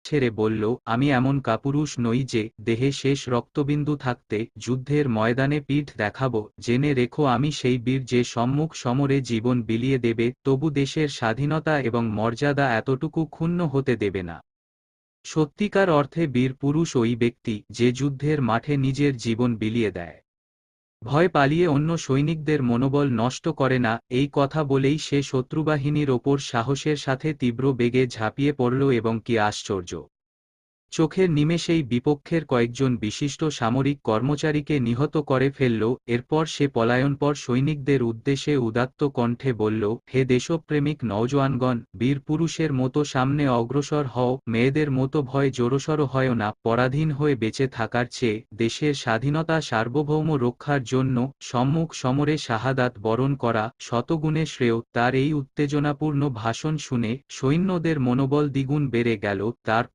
ছেড়ে বলল, আমি এমন কাপুরুষ নই যে দেহে শেষ রক্তবিন্দু থাকতে যুদ্ধের ময়দানে পিঠ দেখাব। জেনে রেখো, আমি সেই বীর যে সম্মুখ সমরে জীবন বিলিয়ে দেবে, তবু দেশের স্বাধীনতা এবং মর্যাদা এতটুকু ক্ষুণ্ণ হতে দেবে না। সত্যিকার অর্থে বীর পুরুষ ওই ব্যক্তি যে যুদ্ধের মাঠে নিজের জীবন বিলিয়ে দেয়, ভয় পালিয়ে অন্য সৈনিকদের মনোবল নষ্ট করে না। এই কথা বলেই সে শত্রুবাহিনীর ওপর সাহসের সাথে তীব্র বেগে ঝাঁপিয়ে পড়ল এবং কি আশ্চর্য! চোখের নিমেষেই বিপক্ষের কয়েকজন বিশিষ্ট সামরিক কর্মচারীকে নিহত করে ফেলল। এরপর সে পলায়নপর সৈনিকদের উদ্দেশ্যে উদাত্ত কণ্ঠে বলল, হে দেশপ্রেমিক নওজোয়ানগণ, বীর পুরুষের মতো সামনে অগ্রসর হও, মেয়েদের মতো ভয় জোরসর হয় না। পরাধীন হয়ে বেঁচে থাকার চেয়ে দেশের স্বাধীনতা সার্বভৌম রক্ষার জন্য সম্মুখ সমরে শাহাদাত বরণ করা শতগুণে শ্রেয়। তার এই উত্তেজনাপূর্ণ ভাষণ শুনে সৈন্যদের মনোবল দ্বিগুণ বেড়ে গেল। তার